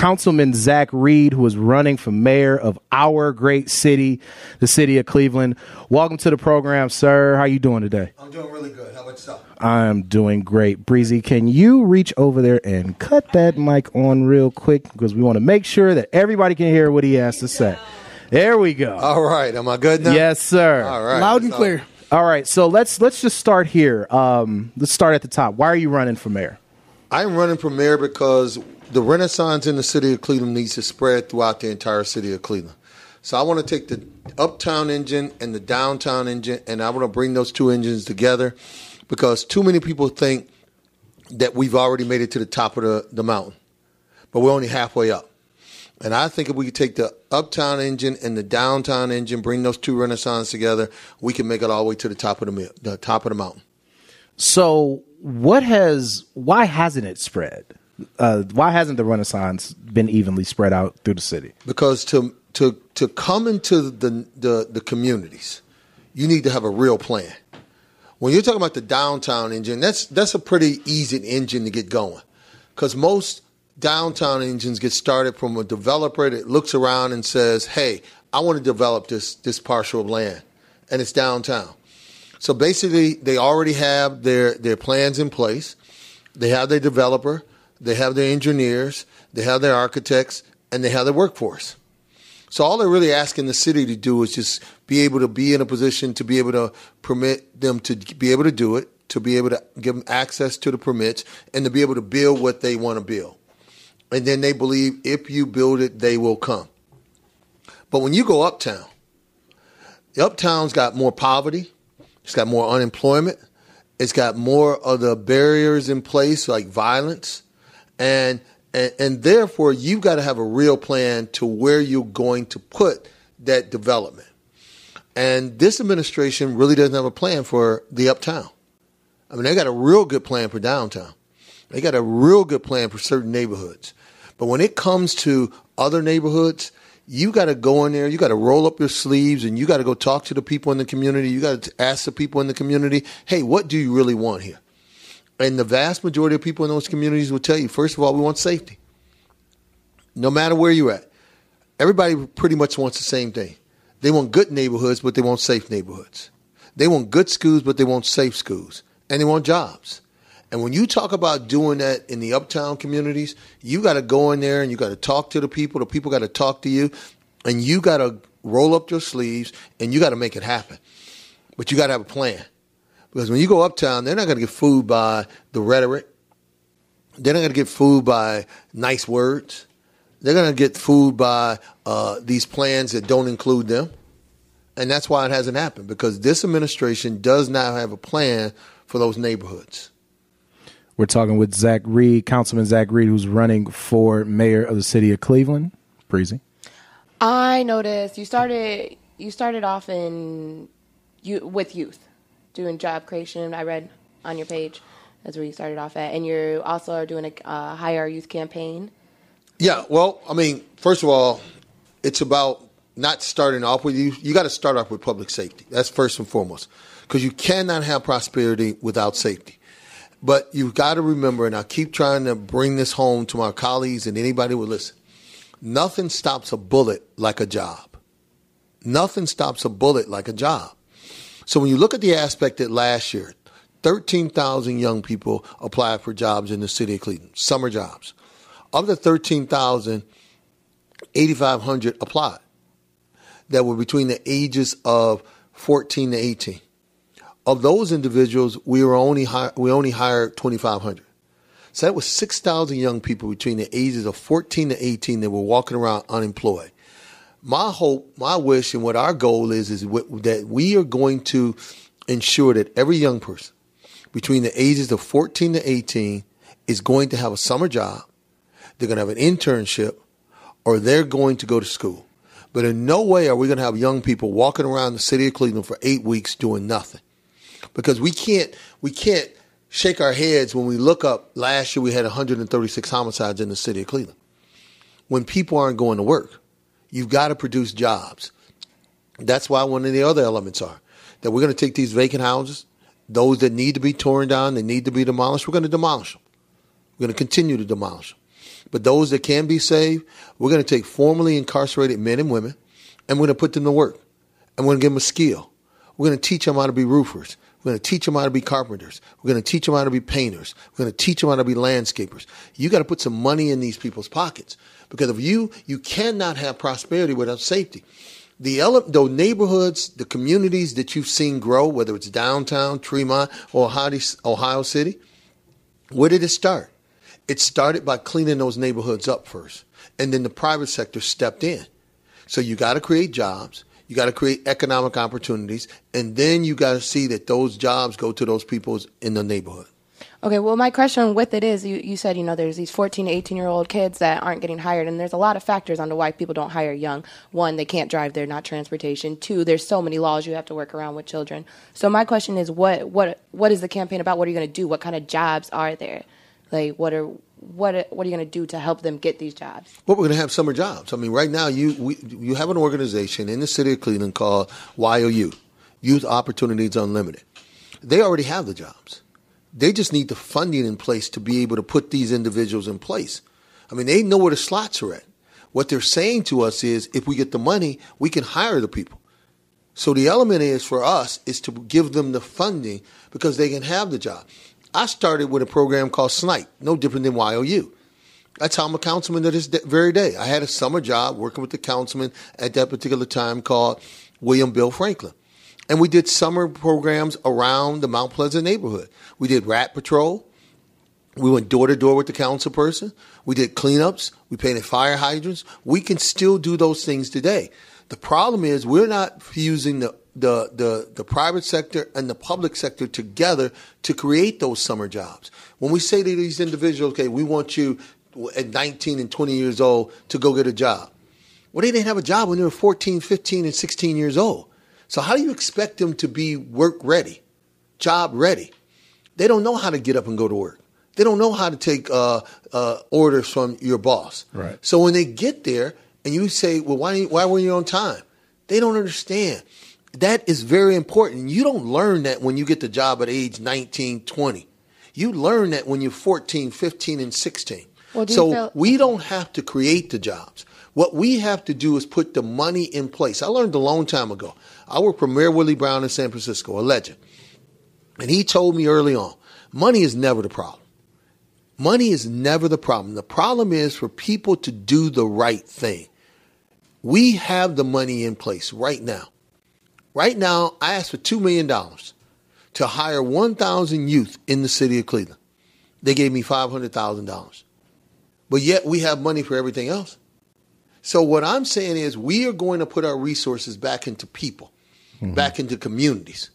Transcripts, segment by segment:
Councilman Zack Reed, who is running for mayor of our great city, the city of Cleveland. Welcome to the program, sir. How you doing today? I'm doing really good. How about yourself? I'm doing great. Breezy, can you reach over there and cut that mic on real quick? Because we want to make sure that everybody can hear what he has to say. There we go. All right. Am I good now? Yes, sir. All right. Loud and clear. All right. So let's just start here. Let's start at the top. Why are you running for mayor? I'm running for mayor because the Renaissance in the city of Cleveland needs to spread throughout the entire city of Cleveland. So I want to take the uptown engine and the downtown engine, and I want to bring those two engines together because too many people think that we've already made it to the top of the mountain, but we're only halfway up. And I think if we could take the uptown engine and the downtown engine, bring those two Renaissance together, we can make it all the way to the top of the mountain. So why hasn't it spread? Why hasn't the Renaissance been evenly spread out through the city? Because to come into the communities, you need to have a real plan. When you're talking about the downtown engine, that's a pretty easy engine to get going. Because most downtown engines get started from a developer that looks around and says, hey, I want to develop this parcel of land, and it's downtown. So basically, they already have their plans in place. They have their developer, they have their engineers, they have their architects, and they have their workforce. So all they're really asking the city to do is just be able to be in a position to be able to permit them to be able to do it, to be able to give them access to the permits, and to be able to build what they want to build. And then they believe if you build it, they will come. But when you go uptown, the uptown's got more poverty. It's got more unemployment. It's got more of the barriers in place, like violence. And therefore, you've got to have a real plan to where you're going to put that development. And this administration really doesn't have a plan for the uptown. I mean, they got a real good plan for downtown. They got a real good plan for certain neighborhoods. But when it comes to other neighborhoods, you got to go in there, you got to roll up your sleeves, and you got to go talk to the people in the community. You got to ask the people in the community, hey, what do you really want here? And the vast majority of people in those communities will tell you, first of all, we want safety. No matter where you're at. Everybody pretty much wants the same thing. They want good neighborhoods, but they want safe neighborhoods. They want good schools, but they want safe schools. And they want jobs. And when you talk about doing that in the uptown communities, you got to go in there and you got to talk to the people got to talk to you, and you got to roll up your sleeves and you got to make it happen. But you got to have a plan. Because when you go uptown, they're not going to get fooled by the rhetoric. They're not going to get fooled by nice words. They're going to get fooled by these plans that don't include them. And that's why it hasn't happened, because this administration does not have a plan for those neighborhoods. We're talking with Zack Reed, Councilman Zack Reed, who's running for mayor of the city of Cleveland. Breezy. I noticed you started off with youth, doing job creation. I read on your page. That's where you started off at. And you also are doing a Hire Youth campaign. Yeah, well, I mean, first of all, it's about not starting off with youth. You got to start off with public safety. That's first and foremost, because you cannot have prosperity without safety. But you've got to remember, and I keep trying to bring this home to my colleagues and anybody who will listen, nothing stops a bullet like a job. Nothing stops a bullet like a job. So when you look at the aspect that last year, 13,000 young people applied for jobs in the city of Cleveland, summer jobs. Of the 13,000, 8,500 applied that were between the ages of 14 to 18. Of those individuals, we only hired 2,500. So that was 6,000 young people between the ages of 14 to 18 that were walking around unemployed. My hope, my wish, and what our goal is that we are going to ensure that every young person between the ages of 14 to 18 is going to have a summer job, they're going to have an internship, or they're going to go to school. But in no way are we going to have young people walking around the city of Cleveland for 8 weeks doing nothing. Because we can't shake our heads when we look up. Last year we had 136 homicides in the city of Cleveland. When people aren't going to work, you've got to produce jobs. That's why one of the other elements are that we're going to take these vacant houses, those that need to be torn down, they need to be demolished, we're going to demolish them. We're going to continue to demolish them. But those that can be saved, we're going to take formerly incarcerated men and women, and we're going to put them to work. And we're going to give them a skill. We're going to teach them how to be roofers. We're going to teach them how to be carpenters. We're going to teach them how to be painters. We're going to teach them how to be landscapers. You got to put some money in these people's pockets, because if you cannot have prosperity without safety. The neighborhoods, the communities that you've seen grow, whether it's downtown, Tremont, or Ohio City, where did it start? It started by cleaning those neighborhoods up first, and then the private sector stepped in. So you got to create jobs. You got to create economic opportunities, and then you got to see that those jobs go to those people in the neighborhood. Okay, well, my question with it is, you said, there's these 14 to 18-year-old kids that aren't getting hired, and there's a lot of factors on why people don't hire young. One, they can't drive, they're not transportation. Two, there's so many laws you have to work around with children. So my question is, what is the campaign about? What are you going to do? What kind of jobs are there? Like, what are you going to do to help them get these jobs? Well, we're going to have summer jobs. I mean, right now, you have an organization in the city of Cleveland called YOU, Youth Opportunities Unlimited. They already have the jobs. They just need the funding in place to be able to put these individuals in place. I mean, they know where the slots are at. What they're saying to us is, if we get the money, we can hire the people. So the element is for us is to give them the funding because they can have the job. I started with a program called SNIPE, no different than YOU. That's how I'm a councilman to this very day. I had a summer job working with the councilman at that particular time called William Bill Franklin. And we did summer programs around the Mount Pleasant neighborhood. We did rat patrol. We went door to door with the council person. We did cleanups. We painted fire hydrants. We can still do those things today. The problem is we're not fusing the private sector and the public sector together to create those summer jobs. When we say to these individuals, okay, we want you at 19 and 20 years old to go get a job. Well, they didn't have a job when they were 14, 15, and 16 years old. So how do you expect them to be work ready, job ready? They don't know how to get up and go to work. They don't know how to take orders from your boss. Right. So when they get there and you say, well, why weren't you on time? They don't understand. That is very important. You don't learn that when you get the job at age 19, 20. You learn that when you're 14, 15, and 16. Well, we don't have to create the jobs. What we have to do is put the money in place. I learned a long time ago. I worked for Mayor Willie Brown in San Francisco, a legend. And he told me early on, money is never the problem. Money is never the problem. The problem is for people to do the right thing. We have the money in place right now. Right now, I asked for $2 million to hire 1,000 youth in the city of Cleveland. They gave me $500,000. But yet we have money for everything else. So what I'm saying is we are going to put our resources back into people, back into communities.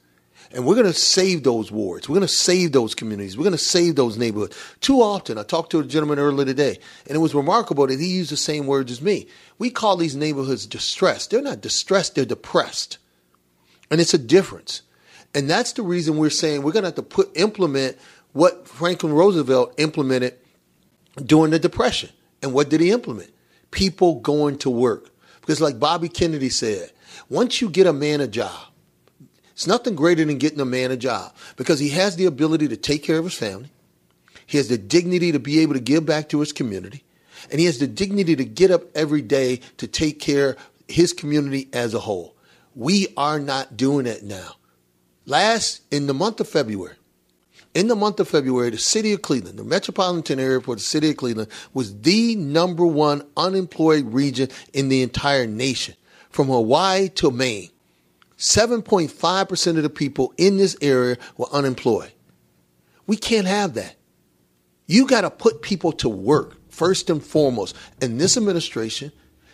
And we're going to save those wards. We're going to save those communities. We're going to save those neighborhoods. Too often, I talked to a gentleman earlier today, and it was remarkable that he used the same words as me. We call these neighborhoods distressed. They're not distressed, they're depressed. And it's a difference. And that's the reason we're saying we're going to have to implement what Franklin Roosevelt implemented during the Depression. And what did he implement? People going to work. Because like Bobby Kennedy said, once you get a man a job, it's nothing greater than getting a man a job because he has the ability to take care of his family. He has the dignity to be able to give back to his community. And he has the dignity to get up every day to take care of his community as a whole. We are not doing that now. In the month of February, the city of Cleveland, the metropolitan area for the city of Cleveland, was the number one unemployed region in the entire nation, from Hawaii to Maine. 7.5% of the people in this area were unemployed. We can't have that. You got to put people to work first and foremost. And this administration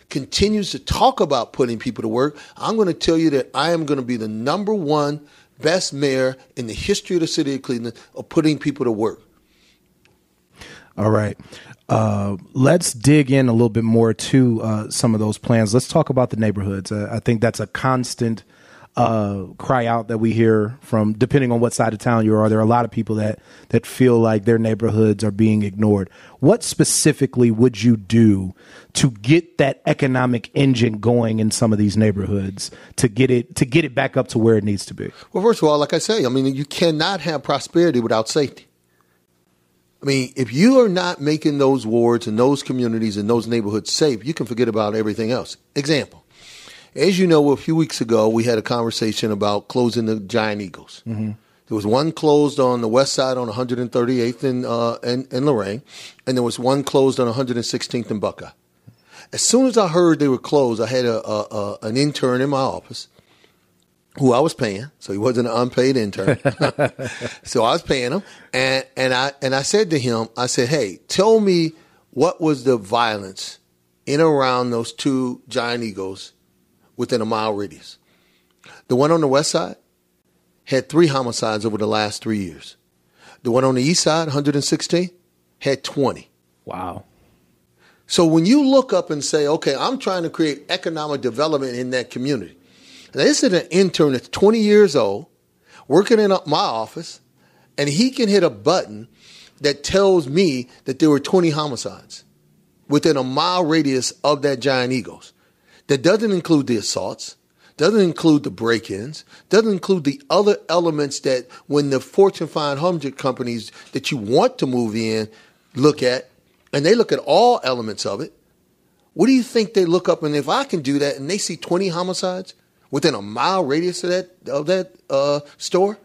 continues to talk about putting people to work. I'm going to tell you that I am going to be the number one best mayor in the history of the city of Cleveland of putting people to work. All right. Let's dig in a little bit more to some of those plans. Let's talk about the neighborhoods. I think that's a constant cry out that we hear from, depending on what side of town you are. There are a lot of people that feel like their neighborhoods are being ignored. What specifically would you do to get that economic engine going in some of these neighborhoods to get it back up to where it needs to be? Well, first of all, like I say, you cannot have prosperity without safety. I mean, if you are not making those wards and those communities and those neighborhoods safe, you can forget about everything else. Example. As you know, a few weeks ago, we had a conversation about closing the Giant Eagles. Mm-hmm. There was one closed on the west side on 138th in Lorraine, and there was one closed on 116th in Buckeye. As soon as I heard they were closed, I had an intern in my office who I was paying, so he wasn't an unpaid intern. So I was paying him, and I said to him, I said, hey, tell me what was the violence in and around those two Giant Eagles within a mile radius. The one on the west side had 3 homicides over the last 3 years. The one on the east side, 116, had 20. Wow. So when you look up and say, okay, I'm trying to create economic development in that community. Now, this is an intern that's 20 years old, working in my office, and he can hit a button that tells me that there were 20 homicides within a mile radius of that Giant Eagles. That doesn't include the assaults, doesn't include the break-ins, doesn't include the other elements that when the Fortune 500 companies that you want to move in look at, and they look at all elements of it. What do you think they look up? And if I can do that and they see 20 homicides within a mile radius of that store,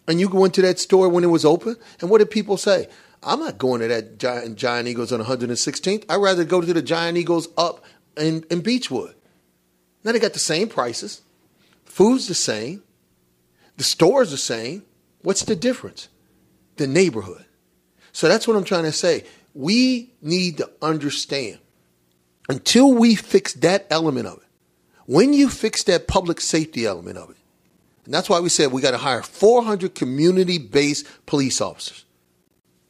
and you go into that store when it was open, and what did people say? I'm not going to that Giant Eagles on 116th. I'd rather go to the Giant Eagles up in Beechwood. Now they got the same prices. Food's the same. The store's the same. What's the difference? The neighborhood. So that's what I'm trying to say. We need to understand, until we fix that element of it, when you fix that public safety element of it, and that's why we said we got to hire 400 community-based police officers.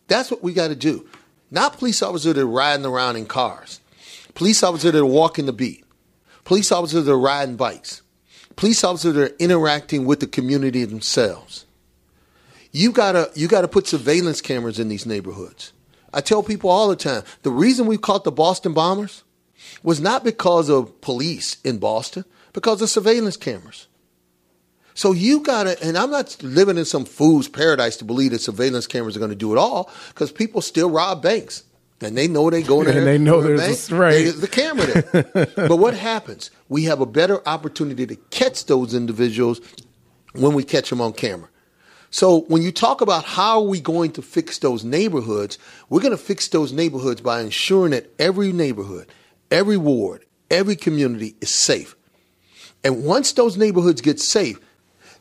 That's what we got to do. Not police officers that are riding around in cars. Police officers that are walking the beat. Police officers that are riding bikes. Police officers that are interacting with the community themselves. You gotta put surveillance cameras in these neighborhoods. I tell people all the time, the reason we caught the Boston bombers was not because of police in Boston, because of surveillance cameras. So you gotta, and I'm not living in some fool's paradise to believe that surveillance cameras are going to do it all, because people still rob banks. And they know they go in there. And they know there's the camera there. But what happens? We have a better opportunity to catch those individuals when we catch them on camera. So when you talk about how are we going to fix those neighborhoods, we're going to fix those neighborhoods by ensuring that every neighborhood, every ward, every community is safe. And once those neighborhoods get safe,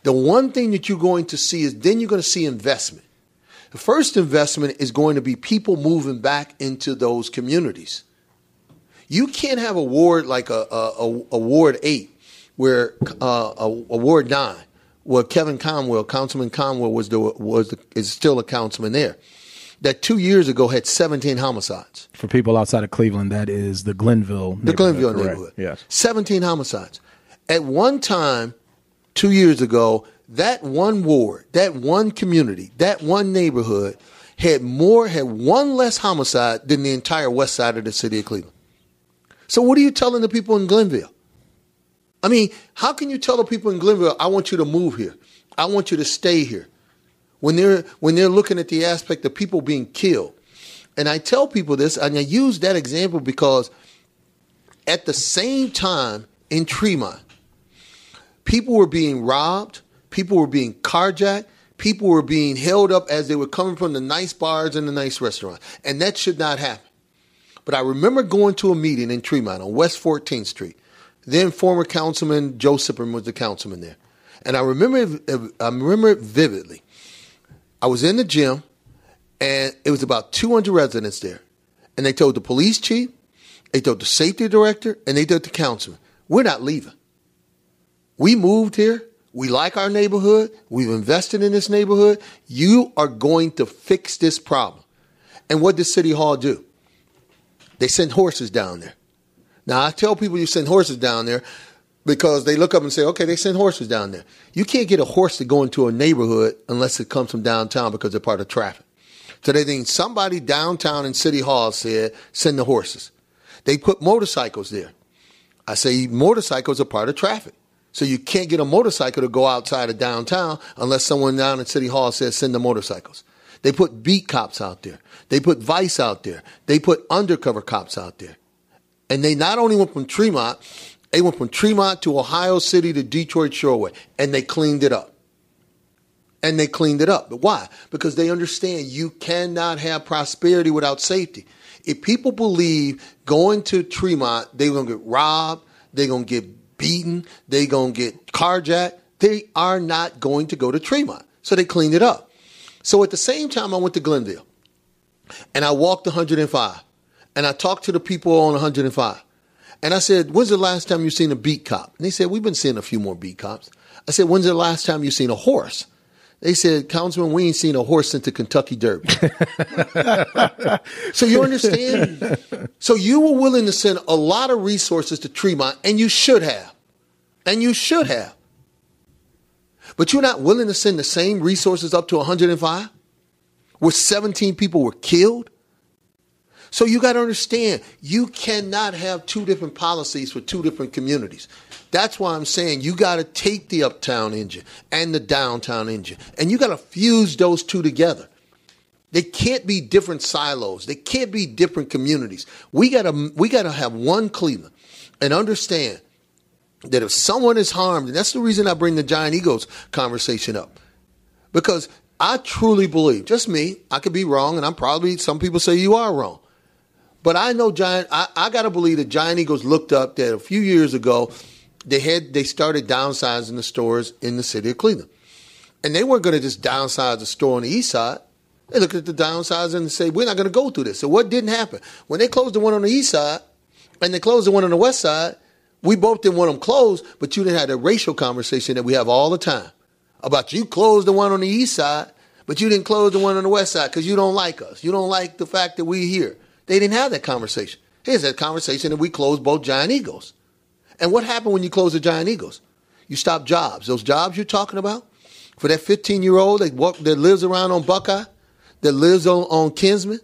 the one thing that you're going to see is then you're going to see investment. The first investment is going to be people moving back into those communities. You can't have a ward like a Ward 8, where a Ward 9, where Councilman Conwell is still a councilman there, that 2 years ago had 17 homicides. For people outside of Cleveland, that is the Glenville neighborhood. The Glenville neighborhood. Yes. 17 homicides. At one time, 2 years ago, that one ward, that one community, that one neighborhood had one less homicide than the entire west side of the city of Cleveland. So what are you telling the people in Glenville? I mean, how can you tell the people in Glenville, I want you to move here, I want you to stay here, when they're looking at the aspect of people being killed? And I tell people this, and I use that example because at the same time in Tremont, people were being robbed, people were being carjacked, people were being held up as they were coming from the nice bars and the nice restaurants. And that should not happen. But I remember going to a meeting in Tremont on West 14th Street. Then former Councilman Joe Sipperman was the councilman there. And I remember it vividly. I was in the gym, and it was about 200 residents there. And they told the police chief, they told the safety director, and they told the councilman, we're not leaving. We moved here. We like our neighborhood. We've invested in this neighborhood. You are going to fix this problem. And what did City Hall do? They sent horses down there. Now, I tell people you send horses down there because they look up and say, okay, they send horses down there. You can't get a horse to go into a neighborhood unless it comes from downtown because they're part of traffic. So they think somebody downtown in City Hall said, send the horses. They put motorcycles there. I say motorcycles are part of traffic. So you can't get a motorcycle to go outside of downtown unless someone down at City Hall says send the motorcycles. They put beat cops out there. They put Vice out there. They put undercover cops out there. And they not only went from Tremont, they went from Tremont to Ohio City to Detroit Shoreway, and they cleaned it up. And they cleaned it up. But why? Because they understand you cannot have prosperity without safety. If people believe going to Tremont, they're going to get robbed, they're going to get beaten, they're going to get carjacked, they are not going to go to Tremont. So they cleaned it up. So at the same time, I went to Glenville, and I walked 105, and I talked to the people on 105. And I said, when's the last time you seen a beat cop? And they said, we've been seeing a few more beat cops. I said, when's the last time you seen a horse? They said, Councilman, we ain't seen a horse since the Kentucky Derby. So you understand? So you were willing to send a lot of resources to Tremont, and you should have. And you should have. But you're not willing to send the same resources up to 105, where 17 people were killed? So you got to understand, you cannot have two different policies for two different communities. That's why I'm saying you got to take the uptown engine and the downtown engine, and you got to fuse those two together. They can't be different silos. They can't be different communities. We got to have one Cleveland and understand that if someone is harmed, and that's the reason I bring the Giant Eagles conversation up, because I truly believe, just me, I could be wrong, and some people say you are wrong. But I know I got to believe that Giant Eagles looked up that a few years ago, they started downsizing the stores in the city of Cleveland. And they weren't going to just downsize the store on the east side. They looked at the downsizing and say, we're not going to go through this. So what didn't happen? When they closed the one on the east side and they closed the one on the west side, we both didn't want them closed, but you didn't have the racial conversation that we have all the time about you closed the one on the east side, but you didn't close the one on the west side because you don't like us. You don't like the fact that we're here. They didn't have that conversation. Here's that conversation that we closed both Giant Eagles. And what happened when you close the Giant Eagles? You stop jobs. Those jobs you're talking about, for that 15-year-old that lives around on Buckeye, that lives on Kinsman,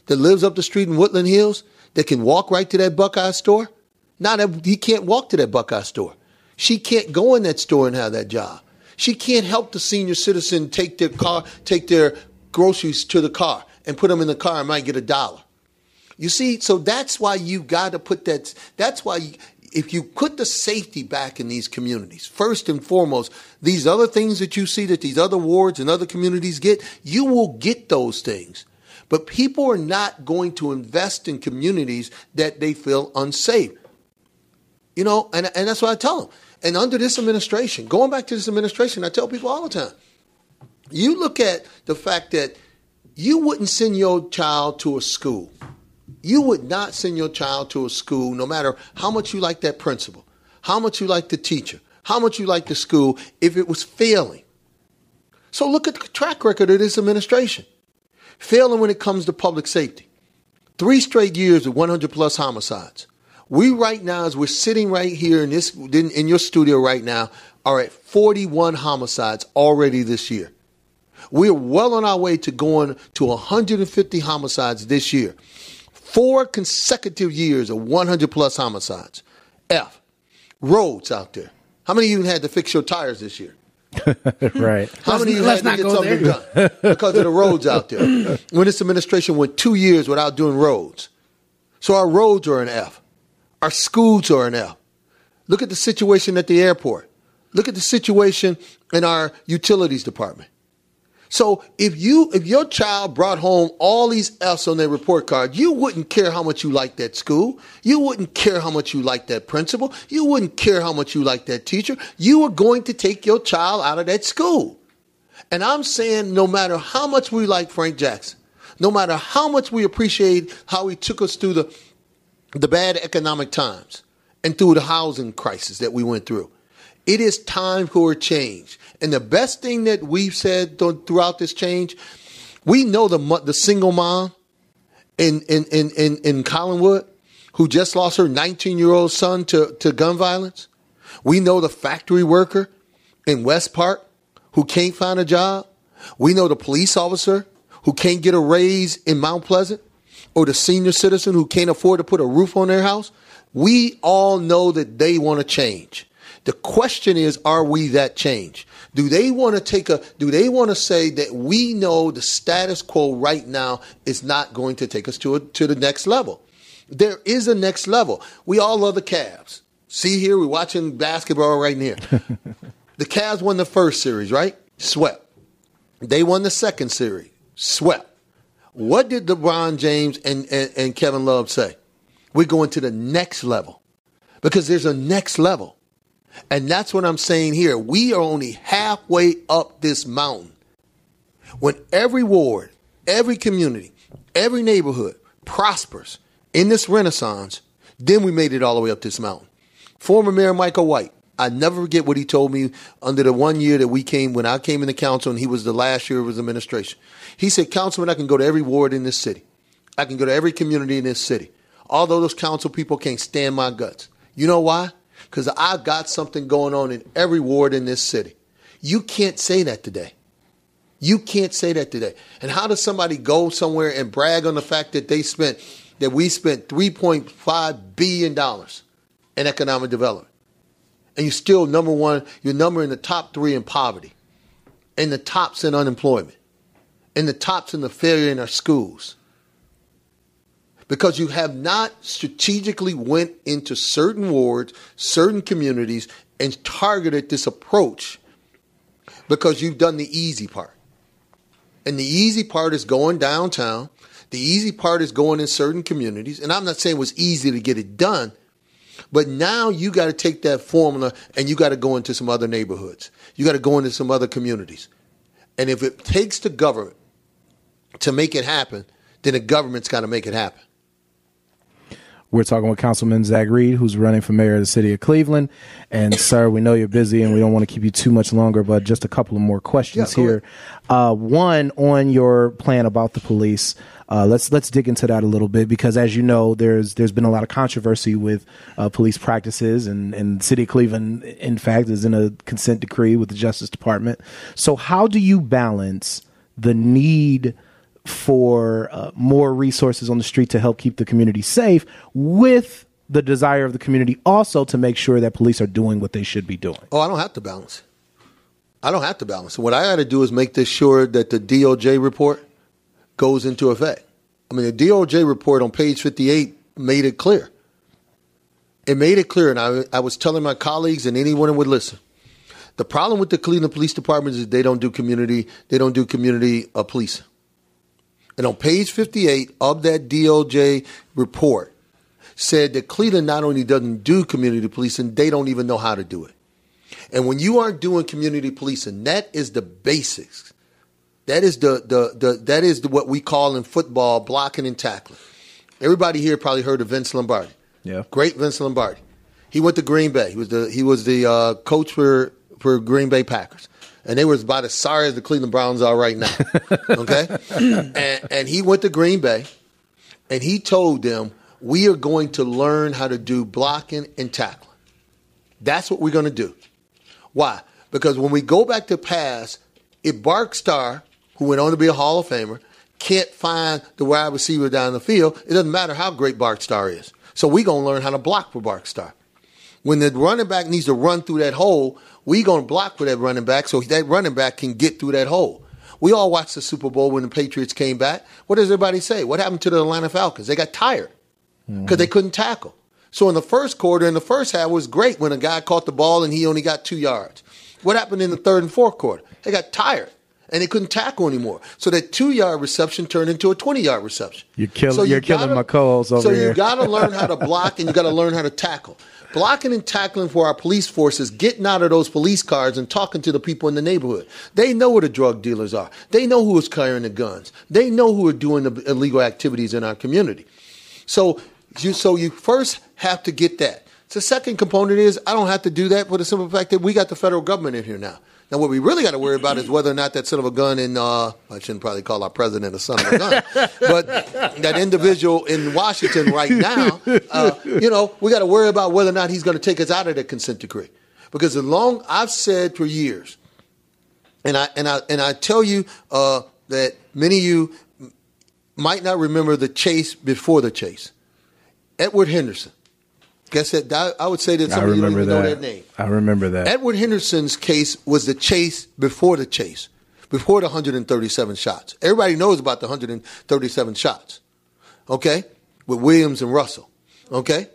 that lives up the street in Woodland Hills, that can walk right to that Buckeye store. Now that he can't walk to that Buckeye store. She can't go in that store and have that job. She can't help the senior citizen take their groceries to the car and put them in the car and might get $1. You see, so that's why you got to put that. That's why if you put the safety back in these communities, first and foremost, these other things that you see that these other wards and other communities get, you will get those things. But people are not going to invest in communities that they feel unsafe. You know, and that's what I tell them. And under this administration, going back to this administration, I tell people all the time, you look at the fact that you wouldn't send your child to a school. You would not send your child to a school, no matter how much you like that principal, how much you like the teacher, how much you like the school, if it was failing. So look at the track record of this administration. Failing when it comes to public safety. 3 straight years of 100 plus homicides. We right now, as we're sitting right here in your studio right now, are at 41 homicides already this year. We're well on our way to going to 150 homicides this year. 4 consecutive years of 100 plus homicides. F. Roads out there. How many of you had to fix your tires this year? Right. How many of you had to get something done because of the roads out there? When this administration went 2 years without doing roads. So our roads are an F. Our schools are an F. Look at the situation at the airport. Look at the situation in our utilities department. So if your child brought home all these F's on their report card, you wouldn't care how much you like that school. You wouldn't care how much you like that principal. You wouldn't care how much you like that teacher. You are going to take your child out of that school. And I'm saying no matter how much we like Frank Jackson, no matter how much we appreciate how he took us through the bad economic times and through the housing crisis that we went through, it is time for a change. And the best thing that we've said throughout this change, we know the single mom in Collinwood who just lost her 19-year-old son to gun violence. We know the factory worker in West Park who can't find a job. We know the police officer who can't get a raise in Mount Pleasant, or the senior citizen who can't afford to put a roof on their house. We all know that they want to change. The question is, are we that change? Do they want to say that we know the status quo right now is not going to take us to the next level? There is a next level. We all love the Cavs. See here, we're watching basketball right here. The Cavs won the first series, right? Swept. They won the second series. Swept. What did LeBron James and Kevin Love say? We're going to the next level because there's a next level. And that's what I'm saying here. We are only halfway up this mountain. When every ward, every community, every neighborhood prospers in this renaissance, then we made it all the way up this mountain. Former Mayor Michael White, I never forget what he told me under the 1 year that when I came into council and he was the last year of his administration. He said, Councilman, I can go to every ward in this city. I can go to every community in this city. Although those council people can't stand my guts. You know why? Because I've got something going on in every ward in this city. You can't say that today. You can't say that today. And how does somebody go somewhere and brag on the fact that we spent $3.5 billion in economic development? And you're still you're number in the top 3 in poverty, in the tops in unemployment, in the tops in the failure in our schools. Because you have not strategically went into certain wards, certain communities, and targeted this approach because you've done the easy part. And the easy part is going downtown. The easy part is going in certain communities. And I'm not saying it was easy to get it done, but now you got to take that formula and you got to go into some other neighborhoods. You got to go into some other communities. And if it takes the government to make it happen, then the government's got to make it happen. We're talking with Councilman Zack Reed, who's running for mayor of the city of Cleveland. And, sir, we know you're busy and we don't want to keep you too much longer, but just a couple of more questions here. One, on your plan about the police, let's dig into that a little bit because, as you know, there's been a lot of controversy with police practices, and the city of Cleveland, in fact, is in a consent decree with the Justice Department. So how do you balance the need for more resources on the street to help keep the community safe with the desire of the community also to make sure that police are doing what they should be doing? Oh, I don't have to balance. What I got to do is make this sure that the DOJ report goes into effect. I mean, the DOJ report on page 58 made it clear. It made it clear, and I was telling my colleagues and anyone who would listen. The problem with the Cleveland Police Department is they don't do community policing. And on page 58 of that DOJ report said that Cleveland not only doesn't do community policing, they don't even know how to do it. And when you aren't doing community policing, that is the basics. That is what we call in football blocking and tackling. Everybody here probably heard of Vince Lombardi. Yeah, great Vince Lombardi. He went to Green Bay. He was the coach for Green Bay Packers. And they were about as sorry as the Cleveland Browns are right now. Okay? And he went to Green Bay, and he told them, we are going to learn how to do blocking and tackling. That's what we're going to do. Why? Because when we go back to pass, if Bart Starr, who went on to be a Hall of Famer, can't find the wide receiver down the field, it doesn't matter how great Bart Starr is. So we're going to learn how to block for Bart Starr. When the running back needs to run through that hole, we're going to block for that running back so that running back can get through that hole. We all watched the Super Bowl when the Patriots came back. What does everybody say? What happened to the Atlanta Falcons? They got tired because they couldn't tackle. So in the first quarter, in the first half, it was great when a guy caught the ball and he only got 2 yards. What happened in the third and fourth quarter? They got tired and they couldn't tackle anymore. So that 2-yard reception turned into a 20-yard reception. You're killing my co-host over here. So you got to learn how to block and you got to learn how to tackle. Blocking and tackling for our police forces, getting out of those police cars and talking to the people in the neighborhood. They know where the drug dealers are. They know who is carrying the guns. They know who are doing the illegal activities in our community. So you first have to get that. The second component is I don't have to do that for the simple fact that we got the federal government in here now. Now, what we really got to worry about is whether or not that son of a gun I shouldn't probably call our president a son of a gun, but that individual in Washington right now, we got to worry about whether or not he's going to take us out of the consent decree. Because I've said for years, and I tell you that many of you might not remember the chase before the chase. Edward Henderson, Guess that I would say that some of you don't even know that name. I remember that. Edward Henderson's case was the chase, before the 137 shots. Everybody knows about the 137 shots, okay, with Williams and Russell, okay?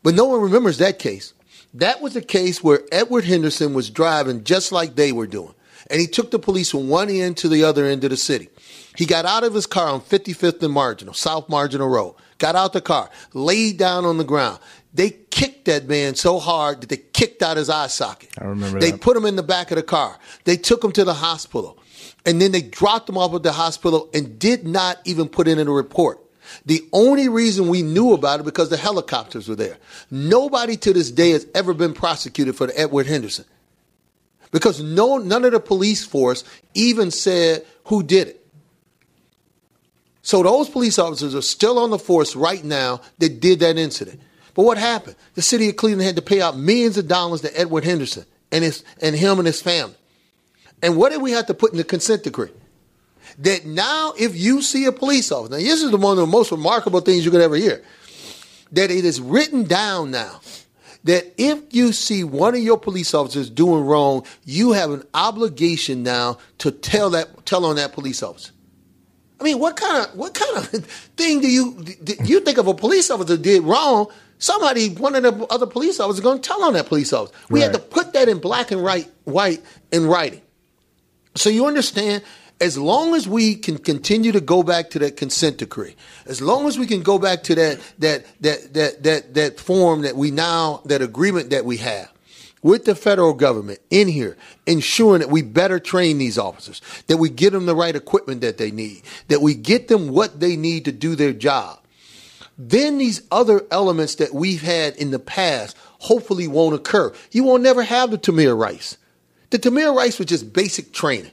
But no one remembers that case. That was the case where Edward Henderson was driving just like they were doing. And he took the police from one end to the other end of the city. He got out of his car on 55th and Marginal, South Marginal Road, got out the car, laid down on the ground. They kicked that man so hard that they kicked out his eye socket. I remember They that. put him in the back of the car. They took him to the hospital. And then they dropped him off at the hospital and did not even put in a report. The only reason we knew about it because the helicopters were there. Nobody to this day has ever been prosecuted for the Edward Henderson. Because none of the police force even said who did it. So those police officers are still on the force right now that did that incident. But what happened? The city of Cleveland had to pay out millions of dollars to Edward Henderson and him and his family. And what did we have to put in the consent decree? That now if you see a police officer, now this is one of the most remarkable things you could ever hear, that it is written down now that if you see one of your police officers doing wrong, you have an obligation now to tell on that police officer. I mean, what kind of thing do you think if a police officer did wrong? One of the other police officers is going to tell on that police officer. We had to put that in black and white in writing. So you understand, as long as we can continue to go back to that consent decree, as long as we can go back to that form that agreement that we have with the federal government in here, ensuring that we better train these officers, that we get them the right equipment that they need, that we get them what they need to do their job, then these other elements that we've had in the past hopefully won't occur. You won't never have the Tamir Rice. The Tamir Rice was just basic training.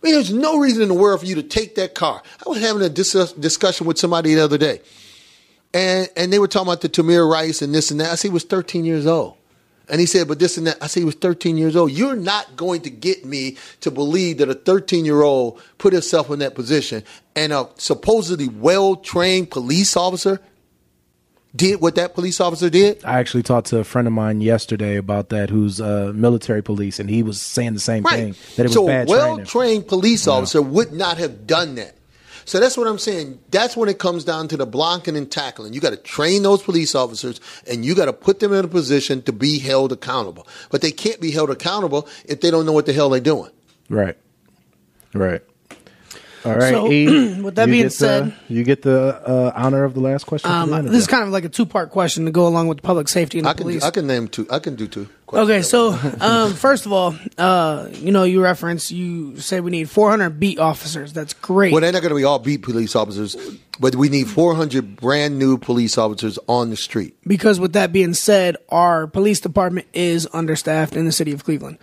I mean, there's no reason in the world for you to take that car. I was having a discussion with somebody the other day, and they were talking about the Tamir Rice and this and that. I said he was 13 years old. And he said, but this and that. I said he was 13 years old. You're not going to get me to believe that a 13-year-old put himself in that position and a supposedly well-trained police officer did what that police officer did. I actually talked to a friend of mine yesterday about that who's military police, and he was saying the same thing, that it was bad training. So a well-trained police officer would not have done that. So that's what I'm saying. That's when it comes down to the blocking and tackling. You got to train those police officers, and you got to put them in a position to be held accountable. But they can't be held accountable if they don't know what the hell they're doing. Right. All right, so, E, with that being said, you get the honor of the last question. This is kind of like a two-part question to go along with public safety and the police. I can name two. I can do two. Okay, so first of all, you say we need 400 beat officers. That's great. Well, they're not going to be all beat police officers, but we need 400 brand new police officers on the street. Because with that being said, our police department is understaffed in the city of Cleveland.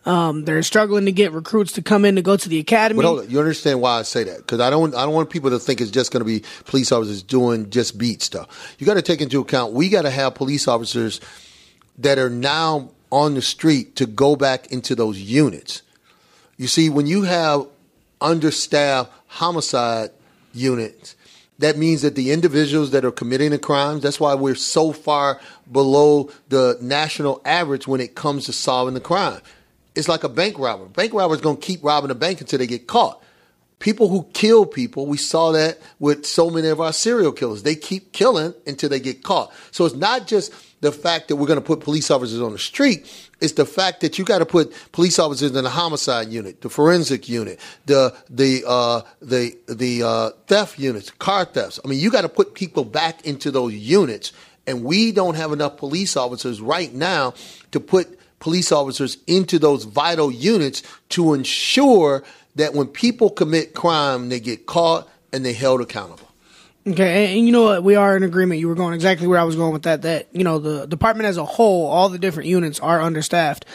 They're struggling to get recruits to come in to go to the academy. But hold on, you understand why I say that? Because I don't want people to think it's just going to be police officers doing just beat stuff. You got to take into account we got to have police officers that are now on the street to go back into those units. You see, when you have understaffed homicide units, that means that the individuals that are committing the crimes, that's why we're so far below the national average when it comes to solving the crime. It's like a bank robber. Bank robbers going to keep robbing the bank until they get caught. People who kill people, we saw that with so many of our serial killers. They keep killing until they get caught. So it's not just the fact that we're going to put police officers on the street. It's the fact that you got to put police officers in the homicide unit, the forensic unit, the theft units, car thefts. I mean, you got to put people back into those units, and we don't have enough police officers right now to put police officers into those vital units to ensure that when people commit crime, they get caught and they held accountable. Okay, and you know what? We are in agreement. You were going exactly where I was going with that, the department as a whole, all the different units are understaffed.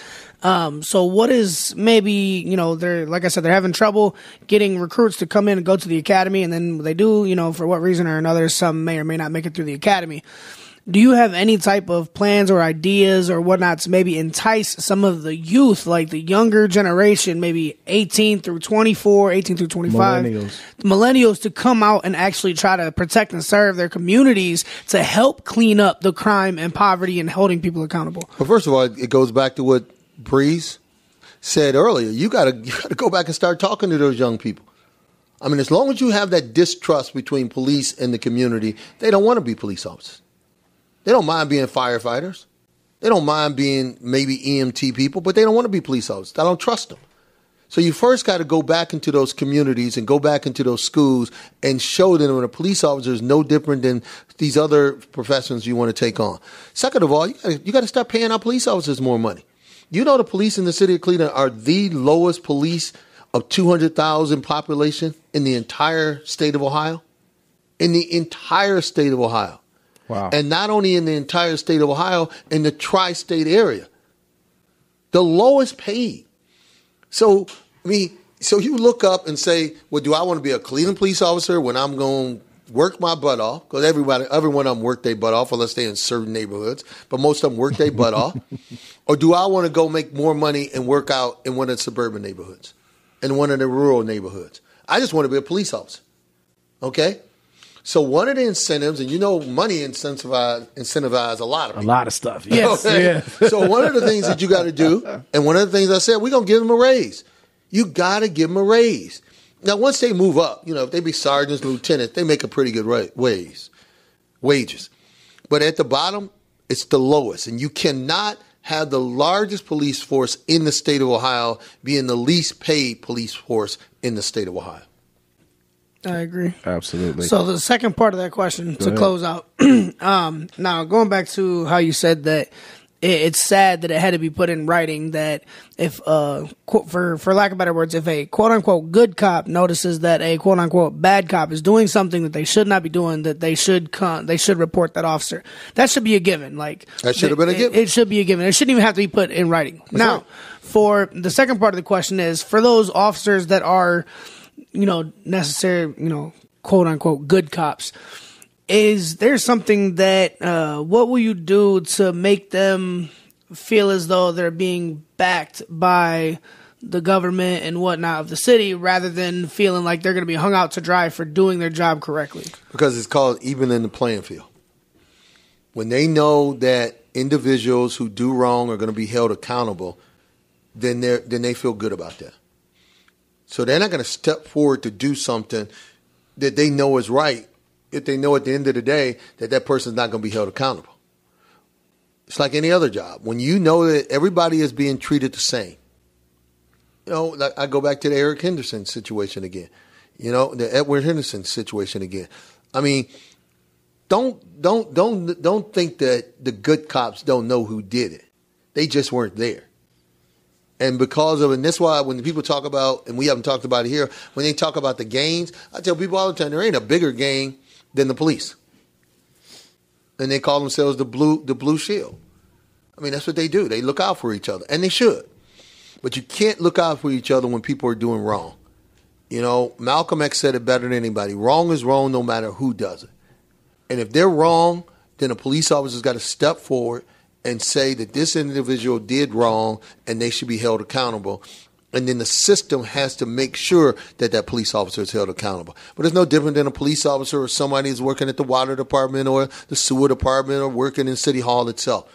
So what is maybe, they're, like I said, they're having trouble getting recruits to come in and go to the academy, and then they do, for what reason or another, some may or may not make it through the academy. Do you have any type of plans or ideas or whatnot to maybe entice some of the youth, like the younger generation, maybe 18 through 24, 18 through 25, millennials to come out and actually try to protect and serve their communities to help clean up the crime and poverty and holding people accountable? Well, first of all, it goes back to what Breeze said earlier. You gotta go back and start talking to those young people. I mean, as long as you have that distrust between police and the community, they don't want to be police officers. They don't mind being firefighters. They don't mind being maybe EMT people, but they don't want to be police officers. I don't trust them. So you first got to go back into those communities and go back into those schools and show them that a police officer is no different than these other professions you want to take on. Second of all, you got to start paying our police officers more money. You know the police in the city of Cleveland are the lowest police of 200,000 population in the entire state of Ohio? In the entire state of Ohio. Wow. And not only in the entire state of Ohio, in the tri-state area. The lowest paid. So, so you look up and say, well, do I want to be a Cleveland police officer when I'm going to work my butt off? Because every one of them work their butt off, unless they're in certain neighborhoods. But most of them work their butt off. Or do I want to go make more money and work out in one of the suburban neighborhoods, in one of the rural neighborhoods? I just want to be a police officer. Okay? So one of the incentives, and money incentivize a lot of people. A lot of stuff. Yes. Okay? Yeah. So one of the things that you got to do, and one of the things I said, we're going to give them a raise. You got to give them a raise. Now, once they move up, if they be sergeants, lieutenants, they make a pretty good wages. But at the bottom, it's the lowest. And you cannot have the largest police force in the state of Ohio being the least paid police force in the state of Ohio. I agree. Absolutely. So the second part of that question to close out. Now, going back to how you said that it's sad that it had to be put in writing that if, for lack of better words, if a quote unquote good cop notices that a quote unquote bad cop is doing something that they should not be doing, that they should report that officer. That should be a given. Like that should have been a given. It should be a given. It shouldn't even have to be put in writing. That's now, right. For the second part of the question is for those officers that are, necessary, quote unquote, good cops. Is there something that, what will you do to make them feel as though they're being backed by the government and whatnot of the city rather than feeling like they're going to be hung out to dry for doing their job correctly? Because it's called even in the playing field. When they know that individuals who do wrong are going to be held accountable, then they feel good about that. So they're not going to step forward to do something that they know is right if they know at the end of the day that person's not going to be held accountable. It's like any other job. When you know that everybody is being treated the same. Like I go back to the Eric Henderson situation again. The Edward Henderson situation again. I mean, don't think that the good cops don't know who did it. They just weren't there. And because of it, and that's why when people talk about, and we haven't talked about it here, when they talk about the gangs, I tell people all the time, there ain't a bigger gang than the police. And they call themselves the Blue Shield. I mean, that's what they do. They look out for each other, and they should. But you can't look out for each other when people are doing wrong. Malcolm X said it better than anybody. Wrong is wrong no matter who does it. And if they're wrong, then a police officer's got to step forward and say that this individual did wrong and they should be held accountable. And then the system has to make sure that police officer is held accountable. But it's no different than a police officer or somebody who's working at the water department or the sewer department or working in City Hall itself.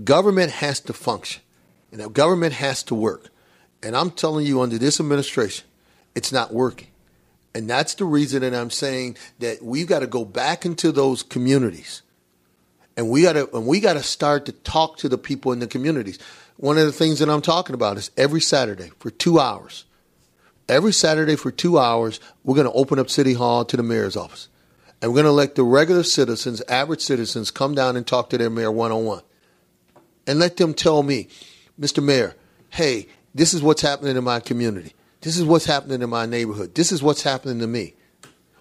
Government has to function. And the government has to work. And I'm telling you, under this administration, it's not working. And that's the reason that I'm saying that we've got to go back into those communities. And we got to start to talk to the people in the communities. One of the things that I'm talking about is every Saturday for 2 hours. Every Saturday for 2 hours, we're going to open up City Hall to the mayor's office. And we're going to let the regular citizens, average citizens, come down and talk to their mayor one-on-one. And let them tell me, Mr. Mayor, hey, this is what's happening in my community. This is what's happening in my neighborhood. This is what's happening to me.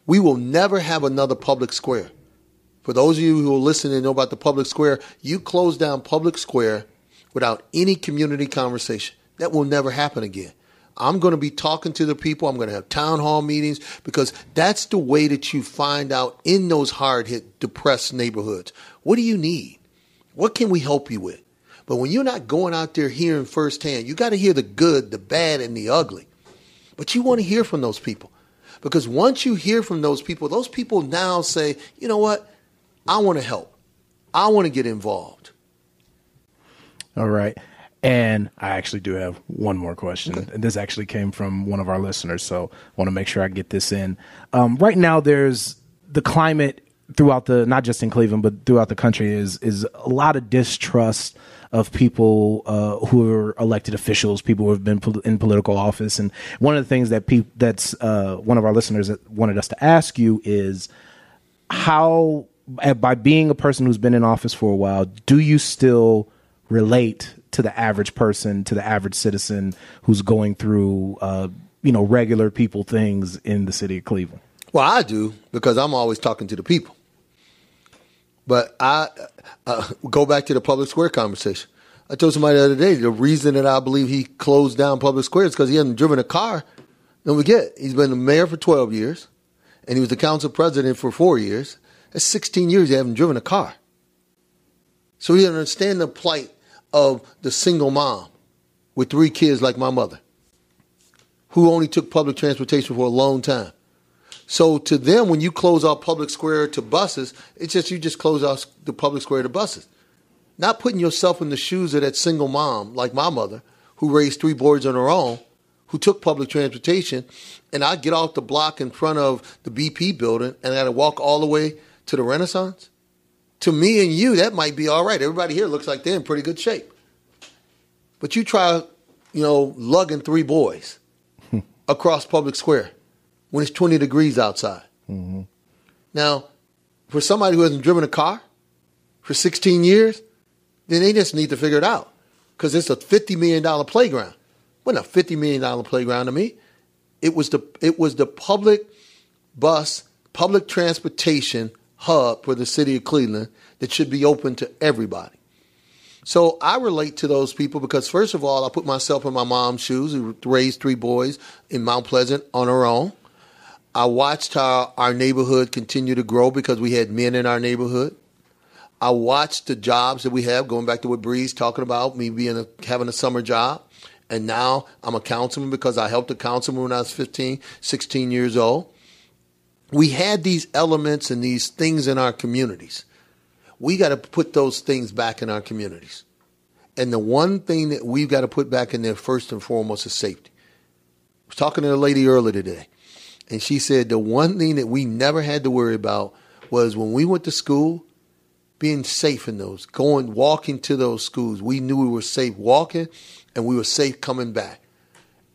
We will never have another public square. For those of you who are listening and know about the public square, you close down public square without any community conversation. That will never happen again. I'm going to be talking to the people. I'm going to have town hall meetings because that's the way that you find out in those hard-hit, depressed neighborhoods. What do you need? What can we help you with? But when you're not going out there hearing firsthand, you got to hear the good, the bad, and the ugly. But you want to hear from those people. Because once you hear from those people now say, you know what? I want to help. I want to get involved. All right. And I actually do have one more question. Okay. And this actually came from one of our listeners, so I want to make sure I get this in. Right now, there's the climate throughout not just in Cleveland, but throughout the country is a lot of distrust of people who are elected officials, people who have been in political office. And one of the things that's one of our listeners that wanted us to ask you is how, by being a person who's been in office for a while, do you still relate to the average person, to the average citizen who's going through, regular people things in the city of Cleveland? Well, I do, because I'm always talking to the people. But I go back to the public square conversation. I told somebody the other day, the reason that I believe he closed down public square is because he hasn't driven a car. Don't forget, he's been the mayor for 12 years, and he was the council president for 4 years. That's 16 years he hasn't driven a car. So he doesn't understand the plight of the single mom with 3 kids like my mother, who only took public transportation for a long time. So to them, when you close off public square to buses, it's just you just close off the public square to buses. Not putting yourself in the shoes of that single mom, like my mother, who raised 3 boys on her own, who took public transportation, and I get off the block in front of the BP building and I got to walk all the way to the Renaissance. To me and you, that might be all right. Everybody here looks like they're in pretty good shape. But you try, lugging 3 boys across public square when it's 20 degrees outside. Mm-hmm. Now, for somebody who hasn't driven a car for 16 years, then they just need to figure it out, because it's a $50 million playground. It wasn't a $50 million playground to me. It was the public bus, public transportation hub for the city of Cleveland that should be open to everybody. So I relate to those people because, first of all, I put myself in my mom's shoes, who raised 3 boys in Mount Pleasant on her own. I watched how our neighborhood continue to grow because we had men in our neighborhood. I watched the jobs that we have, going back to what Bree's talking about, me having a summer job. And now I'm a councilman because I helped a councilman when I was 15, 16 years old. We had these elements and these things in our communities. We got to put those things back in our communities. And the one thing that we've got to put back in there first and foremost is safety. I was talking to a lady earlier today, and she said the one thing that we never had to worry about was when we went to school, being safe in those, walking to those schools. We knew we were safe walking and we were safe coming back.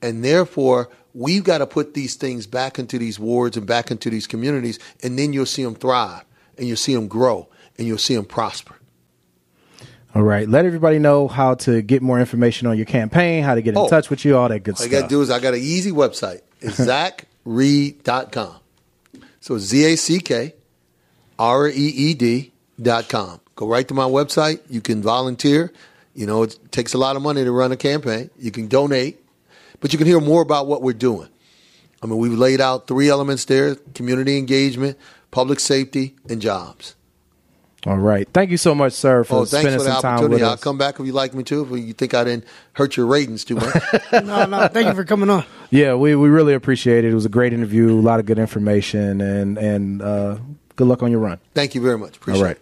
And therefore, we've got to put these things back into these wards and back into these communities, and then you'll see them thrive and you'll see them grow and you'll see them prosper. All right. Let everybody know how to get more information on your campaign, how to get in touch with you, all that good stuff. All you got to do is I got an easy website. It's ZackReed.com. So ZackReed.com. Go right to my website. You can volunteer. It takes a lot of money to run a campaign. You can donate. But you can hear more about what we're doing. I mean, we've laid out 3 elements there: community engagement, public safety, and jobs. All right. Thank you so much, sir, for spending some time with us. I'll come back if you like me to, if you think I didn't hurt your ratings too much. No. Thank you for coming on. Yeah, we really appreciate it. It was a great interview, a lot of good information, and good luck on your run. Thank you very much. Appreciate it. All right.